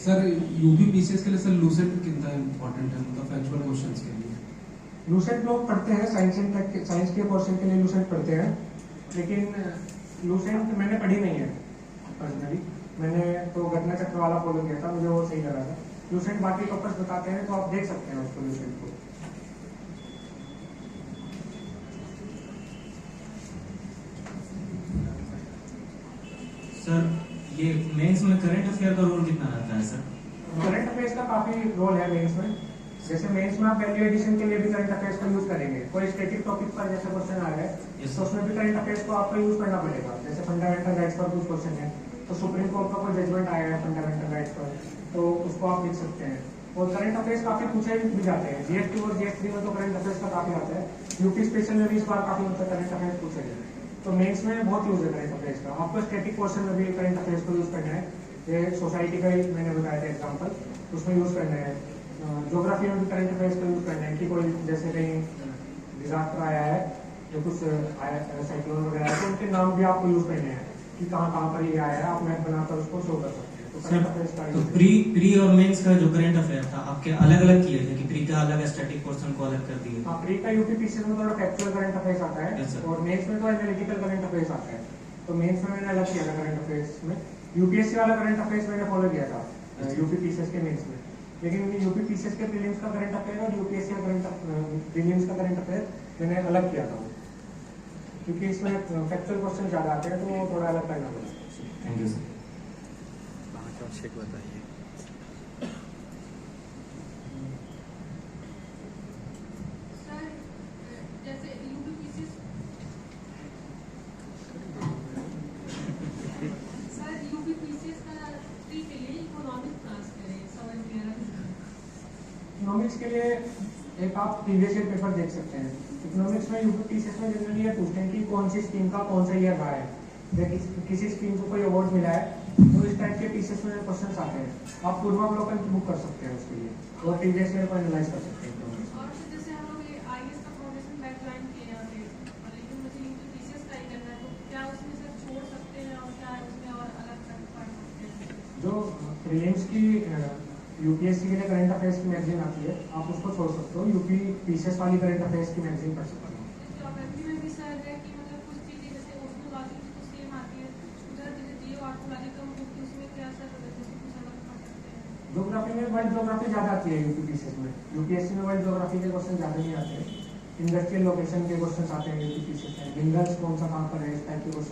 Sir UP PCS के लिए sir Lucent कितना इंपॉर्टेंट है, मतलब फैक्चुअल क्वेश्चंस के लिए? लूसेंट लोग पढ़ते हैं, साइंस के पोर्शन के लिए लूसेंट पढ़ते हैं, लेकिन लूसेंट मैंने पढ़ी नहीं है पर्सनली। मैंने तो घटना चक्र वाला फॉलो किया था, मुझे वो सही लगा था। लूसेंट बाकी टॉपर्स बताते हैं तो आप देख सकते हैं उसको, लूसेंट को। सर ये मेंस में करंट अफेयर का रोल कितना रहता है सर? करंट अफेयर्स का काफी रोल है मेंस में। जैसे मेंस में आप वैल्यू एडिशन के लिए भी करंट अफेयर्स का यूज करेंगे। कोई स्टैटिक टॉपिक पर जैसे क्वेश्चन आ रहा है तो उसमें भी करंट अफेयर्स को आपको यूज करना पड़ेगा। जैसे फंडामेंटल राइट्स पर कुछ क्वेश्चन है तो सुप्रीम कोर्ट का कोई जजमेंट आया है फंडामेंटल राइट्स पर, तो उसको आप लिख सकते हैं। और करंट अफेयर्स काफी पूछे भी जाते हैं। जीएस2 और जीएस3 में तो करंट अफेयर्स का काफी आता है। यूपी स्पेशल में भी इस बार काफी करंट अफेयर्स पूछे गए, तो मेंस में बहुत यूज है करंट अफेयर्स का। आपको स्टैटिक क्वेश्चन में भी करंट अफेयर्स को यूज करना है। ये सोसाइटी का ही मैंने बताया था एग्जाम्पल, उसमें यूज करना है। ज्योग्राफी में भी करंट अफेयर्स का यूज करना है कि कोई जैसे कहीं डिजास्टर आया है या कुछ आया साइक्लोन वगैरह, तो उनके नाम भी आपको यूज करने हैं कि कहाँ कहाँ पर ये आया है। आप मैप बनाकर उसको शो कर सकते हैं। तो करंट अफेयर्स का तो प्री और मेंस का जो करंट अफेयर था आपके अलग अलग किए थे कि प्री का अलग स्टैटिक पोर्शन को अलग कर दिए? हाँ, प्री का यूपी पीसीएस में थोड़ा फैक्चुअल करंट अफेयर्स आता है। Yes, sir. और मेंस में तो एनालिटिकल करंट अफेयर्स आता है। तो मेंस में मैंने अलग किया था करंट अफेयर्स में। यूपीएससी वाला करंट अफेयर्स मैंने फॉलो किया था यूपी पीसीएस के मेंस में। लेकिन यूपी पीसीएस के प्रीलिम्स का करंट अफेयर और यूपीएससी का करंट प्रीलिम्स का करंट अफेयर मैंने अलग किया था, क्योंकि इसमें फैक्चुअल क्वेश्चन ज्यादा आते हैं तो वो थोड़ा अलग करना पड़ता है। Thank you sir. बताइए। इकोनॉमिक्स के लिए एक आप प्रीवियस ईयर पेपर देख सकते हैं। इकोनॉमिक्स में यूपी पीसीएस में जनरली ये पूछते हैं कि कौन सी स्कीम का कौन सा ईयर रहा है, या किसी स्कीम को कोई अवार्ड मिला है, तो इस टाइप के पीसीएस में क्वेश्चन आते हैं। आप पूर्वावलोकन बुक कर सकते हैं उसके लिए और प्रीवियस ईयर को एनालाइज कर सकते हैं। जो प्रीलिम्स की यूपीएससी के लिए करंट अफेयर्स की मैगजीन आती है, आप उसको छोड़ सकते हो। यूपी पीसीएस वाली करंट अफेयर्स की मैगजीन पढ़ सकते हो। ज्योग्राफी में वर्ल्ड ज्योग्राफी ज्यादा आती है यूपी पीसीएस में। यूपीएससी में वर्ल्ड ज्योग्राफी के क्वेश्चन ज्यादा नहीं आते हैं। इंडस्ट्रियल लोकेशन के क्वेश्चन आते हैं यूपी पीसीएस में। मिनरल्स कौन सा कहाँ पर है, इस टाइप के क्वेश्चन